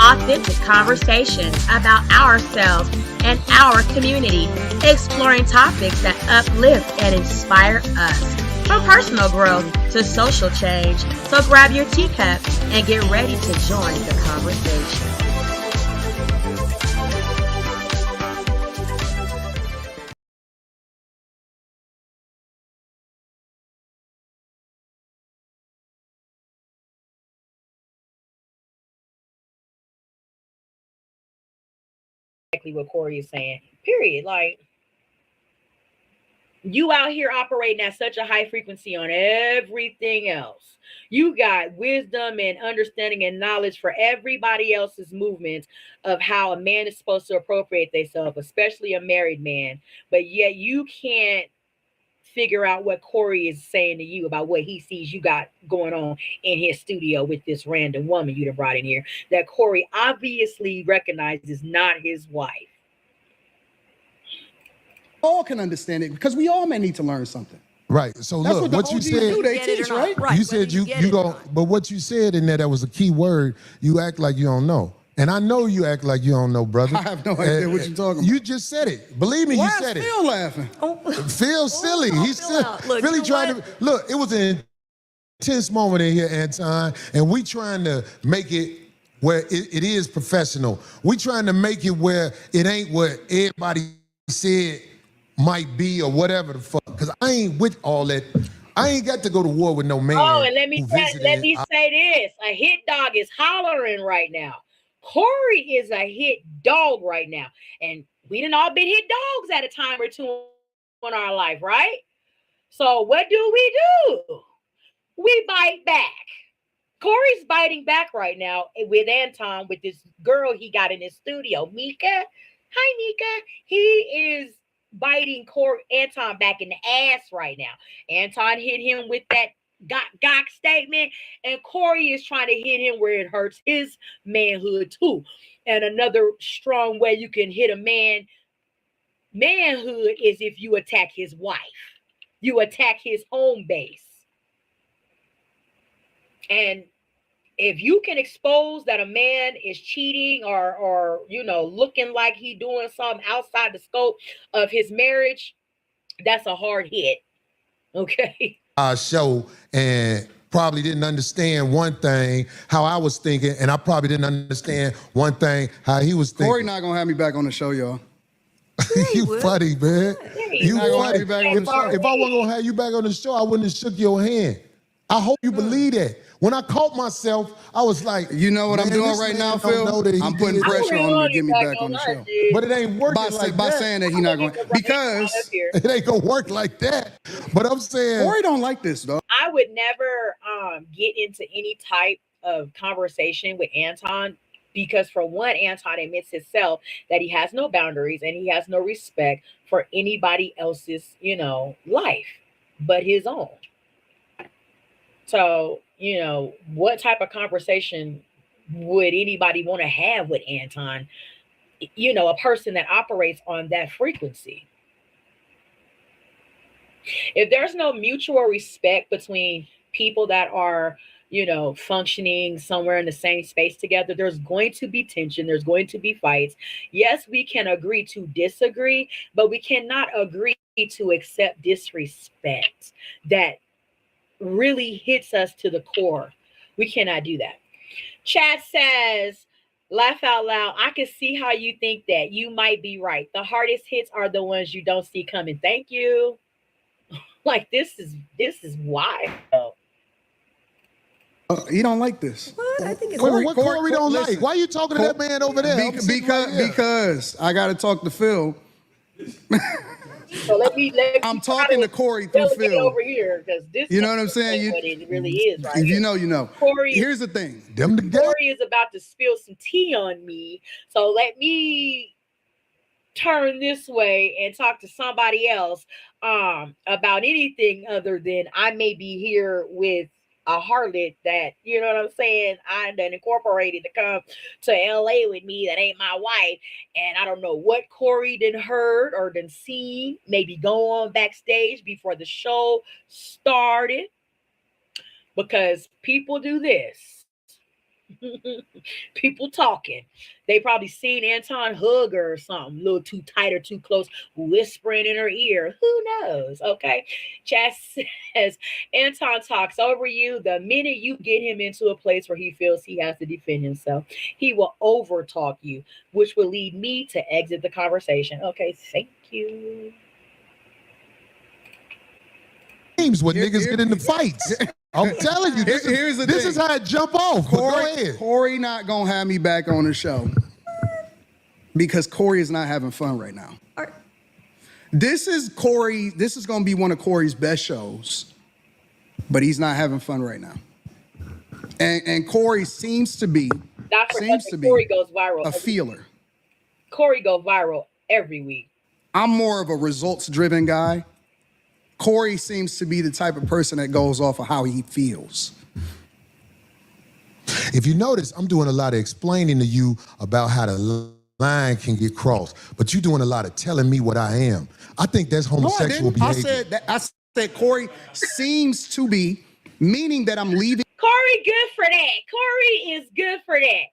authentic conversations about ourselves and our community, exploring topics that uplift and inspire us, from personal growth to social change. So grab your teacup and get ready to join the conversation. Exactly what Corey is saying. Period. Like, you out here operating at such a high frequency on everything else. You got wisdom and understanding and knowledge for everybody else's movements of how a man is supposed to appropriate themselves, especially a married man. But yet you can't figure out what Corey is saying to you about what he sees you got going on in his studio with this random woman you brought in here that Corey obviously recognizes not his wife. All can understand it because we all may need to learn something. Right. So that's look, what you said. They teach, right? You said you go, but what you said in there, that was a key word. You act like you don't know. And I know you act like you don't know, brother. I have no idea what you're talking about. You just said it. Believe me, you said it. Why is Phil laughing? Phil's silly. He's silly. Philly trying to, look, it was an intense moment in here, Anton, and we trying to make it where it is professional. We trying to make it where it ain't what everybody said might be or whatever the fuck. Because I ain't with all that. I ain't got to go to war with no man. Oh, and let me say this. A hit dog is hollering right now. Corey is a hit dog right now. And we done all been hit dogs at a time or two in our life, right? So what do? We bite back. Corey's biting back right now with Anton, with this girl he got in his studio. Mika. Hi, Mika. He is biting Anton back in the ass right now. Anton hit him with that gok statement, and Corey is trying to hit him where it hurts his manhood too. And another strong way you can hit a manhood is if you attack his wife. You attack his home base. And if you can expose that a man is cheating or looking like he doing something outside the scope of his marriage, that's a hard hit. Okay. Show and probably didn't understand one thing how I was thinking, and I probably didn't understand one thing how he was thinking. Corey not gonna have me back on the show, y'all. You funny, man. You funny. If I wasn't gonna have you back on the show, I wouldn't have shook your hand. I hope you believe that. When I caught myself, I was like, you know what I'm doing right now, Phil? I'm putting pressure on him to get me back on the show. But it ain't working by saying that he's not going, because it ain't gonna work like that. But I'm saying, Corey don't like this, though. I would never get into any type of conversation with Anton, because for one, Anton admits himself that he has no boundaries and he has no respect for anybody else's, life but his own. So, what type of conversation would anybody want to have with Anton? A person that operates on that frequency. If there's no mutual respect between people that are, functioning somewhere in the same space together, there's going to be tension. There's going to be fights. Yes, we can agree to disagree, but we cannot agree to accept disrespect that really hits us to the core. We cannot do that. Chat says, laugh out loud. I can see how you think that. You might be right. The hardest hits are the ones you don't see coming. Thank you. Like, this is wild. He don't like this. What? I think it's what Corey don't like? Why are you talking to that man over there? Because I got to talk to Phil. So let me I'm talking to Corey through Phil over here, because this, you know what I'm saying? What it really is, right? If you know. Corey, here's the thing. Corey is about to spill some tea on me. So let me turn this way and talk to somebody else about anything other than I may be here with a harlot that, you know what I'm saying, I done incorporated to come to LA with me that ain't my wife. And I don't know what Corey done heard or done seen, maybe go on backstage before the show started, because people do this. People talking. They probably seen Anton hug her or something, a little too tight or too close, whispering in her ear. Who knows? Okay. Chat says Anton talks over you. The minute you get him into a place where he feels he has to defend himself, he will over talk you, which will lead me to exit the conversation. Okay, thank you. Games when niggas get into fights. I'm telling you, this is how it jump off. Go ahead. Corey not gonna have me back on the show because Corey is not having fun right now. This is gonna be one of Corey's best shows, but he's not having fun right now. And Corey seems to be Corey goes viral. A feeler. Corey goes viral every week. I'm more of a results-driven guy. Corey seems to be the type of person that goes off of how he feels. If you notice, I'm doing a lot of explaining to you about how the line can get crossed, but you're doing a lot of telling me what I am. I think that's homosexual behavior. I said Corey seems to be, meaning that I'm leaving. Corey good for that. Corey is good for that.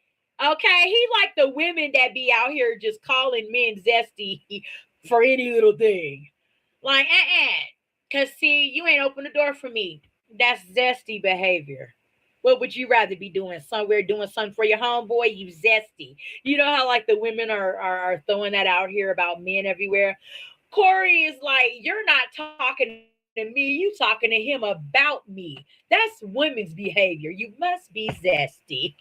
Okay, he like the women that be out here just calling men zesty for any little thing. Like, Cause see, you ain't open the door for me. That's zesty behavior. What would you rather be doing? Somewhere doing something for your homeboy? You zesty. You know how like the women are throwing that out here about men everywhere? Corey is like, you're not talking to me. You talking to him about me. That's women's behavior. You must be zesty.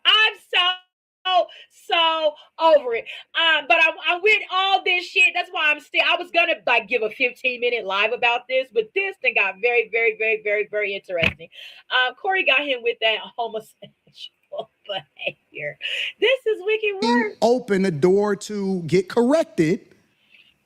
I'm so over it. But I'm with all this shit. That's why I was gonna like give a 15-minute live about this, but this thing got very, very, very, very, very interesting. Corey got him with that homosexual behavior. This is wicked work. Open the door to get corrected.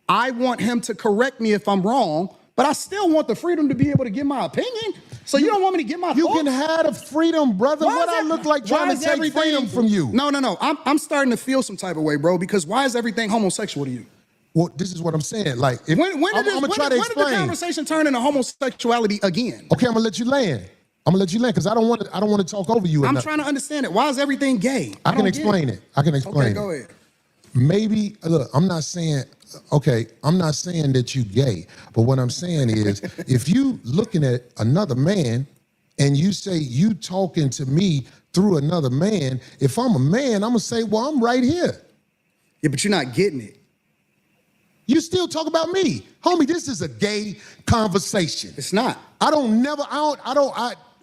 I want him to correct me if I'm wrong, but I still want the freedom to be able to give my opinion. So you don't want me to get my You thoughts? can have the freedom, brother. What I look like trying to take freedom from you? No. I'm starting to feel some type of way, bro, because why is everything homosexual to you? Well, this is what I'm saying. Like, when did the conversation turn into homosexuality again? Okay, I'm gonna let you land. Because I don't want to talk over you. I'm trying to understand it. Why is everything gay? I can explain it. Okay, go ahead. Maybe look, I'm not saying that you gay, but what I'm saying is if you looking at another man and you say you talking to me through another man, if I'm a man, I'm gonna say, well, I'm right here. Yeah, but you're not getting it. You still talk about me. Homie, this is a gay conversation. It's not.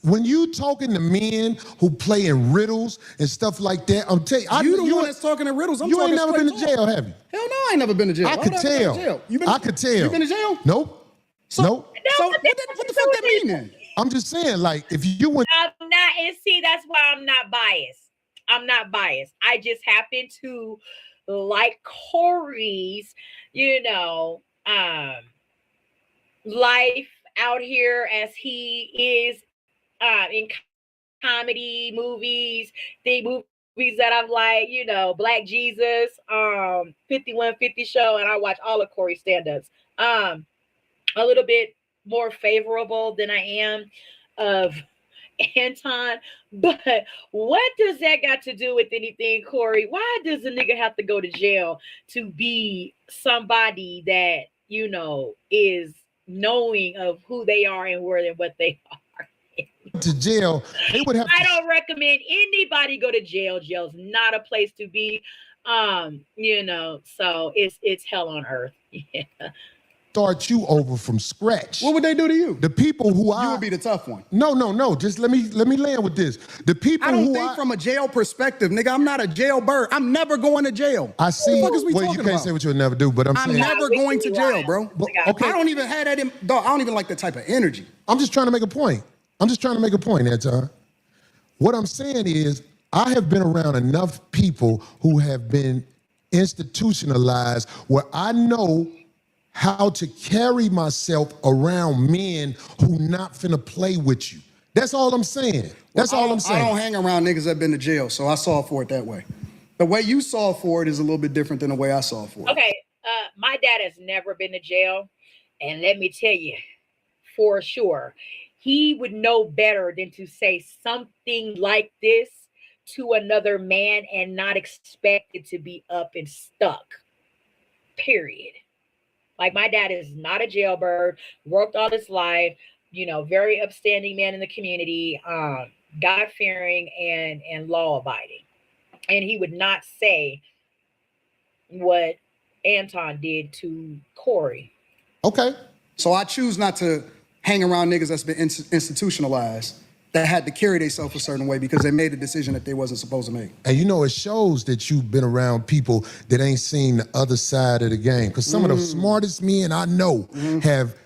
When you talking to men who play in riddles and stuff like that, I'm telling you. You one that's talking in riddles. You ain't never been to jail, have you? Hell no, I ain't never been to jail. I could tell. I could tell. You been to jail? Nope. Nope. So what the fuck that mean then? I'm just saying, like, if you went. I'm not, and see, that's why I'm not biased. I'm not biased. I just happen to like Corey's, life out here as he is in comedy movies, the movies that I've like, Black Jesus, 5150 Show, and I watch all of Corey's stand-ups. A little bit more favorable than I am of Anton, but what does that got to do with anything, Corey? Why does a nigga have to go to jail to be somebody that, is knowing of who they are and where and what they are? To jail, they would have. I don't recommend anybody go to jail. Jail's not a place to be. So it's hell on earth. Yeah. Start you over from scratch. What would they do to you? The people who you would be the tough one. No. Just let me land with this. The people I don't think from a jail perspective, nigga. I'm not a jailbird. I'm never going to jail. I see. What the fuck is we well, talking you can't about? say what you'll never do, but I'm saying never going to jail, bro. Okay. I don't even have that in. Dog, I don't even like that type of energy. I'm just trying to make a point. Anton. What I'm saying is, I have been around enough people who have been institutionalized where I know how to carry myself around men who not finna play with you. That's all I'm saying. I don't hang around niggas that been to jail, so I saw for it that way. The way you saw for it is a little bit different than the way I saw for it. Okay, my dad has never been to jail, and let me tell you, for sure, he would know better than to say something like this to another man and not expect it to be up and stuck. Period. Like, my dad is not a jailbird, worked all his life, very upstanding man in the community, God-fearing and law-abiding. And he would not say what Anton did to Corey. Okay. So I choose not to hang around niggas that's been institutionalized, that had to carry themselves a certain way because they made a decision that they wasn't supposed to make. And it shows that you've been around people that ain't seen the other side of the game. Because some of the smartest men I know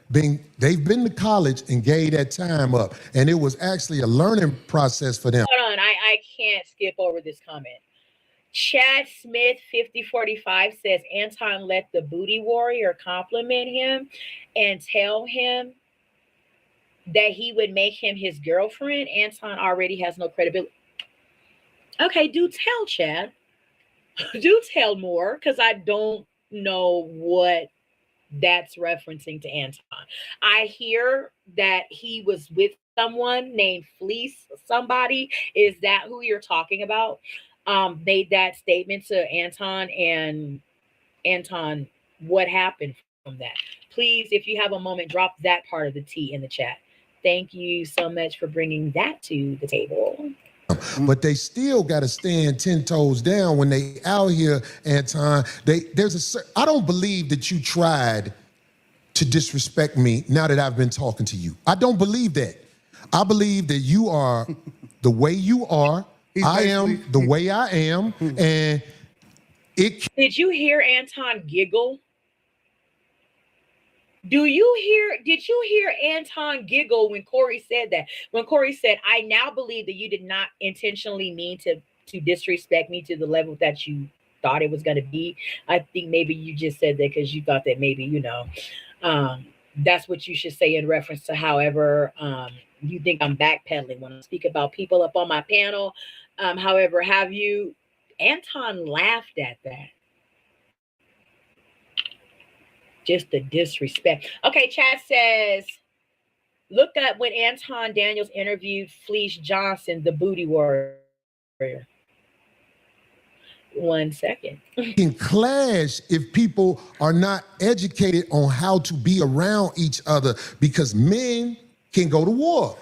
they've been to college and gave that time up. And it was actually a learning process for them. Hold on, I can't skip over this comment. Chad Smith 5045 says Anton let the booty warrior compliment him and tell him that he would make him his girlfriend. Anton already has no credibility. Okay, do tell, Chad. Do tell more, because I don't know what that's referencing to Anton. I hear that he was with someone named Fleece somebody. Is that who you're talking about? Made that statement to Anton, and Anton, what happened from that? Please, if you have a moment, drop that part of the tea in the chat. Thank you so much for bringing that to the table. But they still got to stand 10 toes down when they out here, Anton. I don't believe that you tried to disrespect me now that I've been talking to you. I don't believe that. I believe that you are the way you are. I am the way I am. And Did you hear Anton giggle? Did you hear Anton giggle when Corey said that? When Corey said, I now believe that you did not intentionally mean to disrespect me to the level that you thought it was going to be. I think maybe you just said that because you thought that maybe, that's what you should say in reference to however you think I'm backpedaling when I speak about people up on my panel. However, have you? Anton laughed at that. Just the disrespect. Okay, Chad says, look up when Anton Daniels interviewed Fleece Johnson, the booty warrior. 1 second. Can clash if people are not educated on how to be around each other, because men can go to war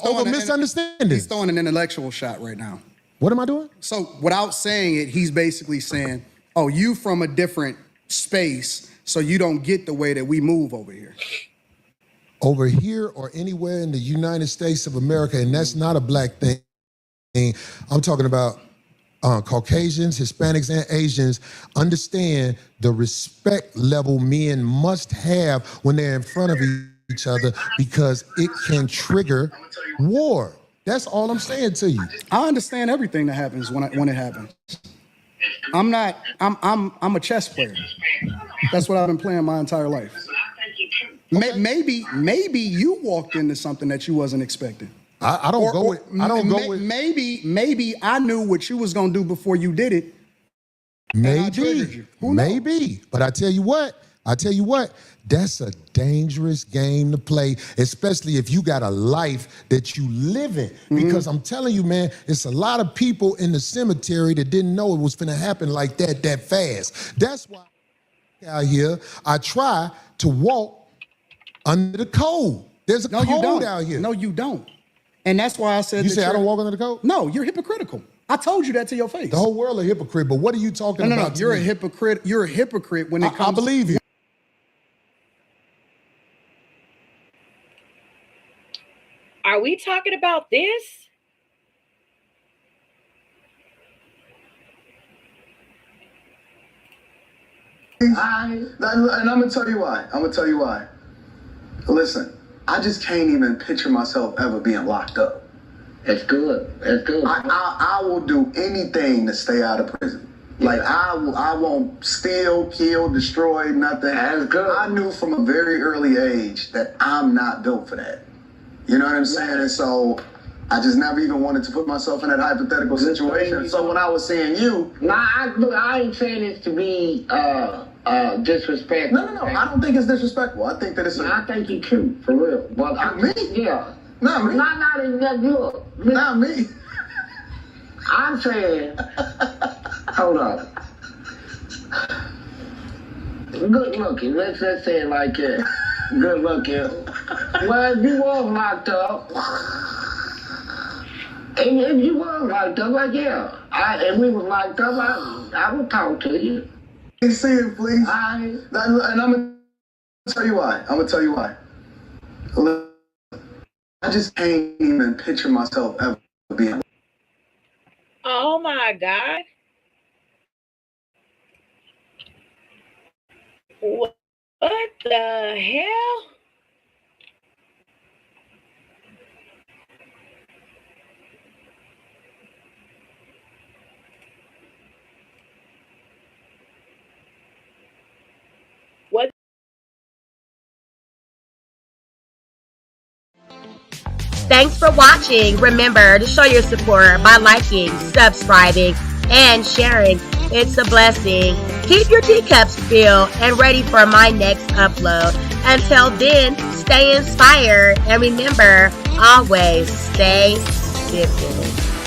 over misunderstandings. He's throwing an intellectual shot right now. What am I doing? So without saying it, he's basically saying, oh, you from a different space, so you don't get the way that we move over here. Over here or anywhere in the United States of America, and that's not a black thing. I'm talking about Caucasians, Hispanics, and Asians. Understand the respect level men must have when they're in front of each other, because it can trigger war. That's all I'm saying to you. I understand everything that happens when it happens. I'm a chess player. That's what I've been playing my entire life. Maybe you walked into something that you wasn't expecting. I don't go with. Maybe I knew what you was gonna do before you did it. Maybe. But I tell you what, that's a dangerous game to play, especially if you got a life that you live in. Because I'm telling you, man, it's a lot of people in the cemetery that didn't know it was gonna happen like that fast. That's why out here, I try to walk under the code. There's a code out here. No, you don't. And that's why I said You say I don't walk under the code? No, you're hypocritical. I told you that to your face. The whole world a hypocrite, but what are you talking about? No, you're a hypocrite. You're a hypocrite when it comes. I believe you. Are we talking about this? And I'm gonna tell you why. Listen, I just can't even picture myself ever being locked up. That's good. I will do anything to stay out of prison. Like, I won't steal, kill, destroy, nothing. That's good. I knew from a very early age that I'm not built for that. You know what I'm saying? And so I just never even wanted to put myself in that hypothetical situation. So when I was seeing you... I ain't saying this to be disrespectful. No. I don't think it's disrespectful. I think that it's... I think you're true, for real. But me? Yeah. Not me. Not in that look. Not me. I'm saying, hold on. Good looking. Let's say it like that. Good looking. Well, if you was locked up, and if you was locked up, like yeah, and we was locked up, I would talk to you. Can you see it, please? And I'm gonna tell you why. I just can't even picture myself ever being. Oh my God. What the hell? What? Thanks for watching. Remember to show your support by liking, subscribing, and sharing. It's a blessing. Keep your teacups filled and ready for my next upload. Until then, stay inspired and remember, always stay gifted.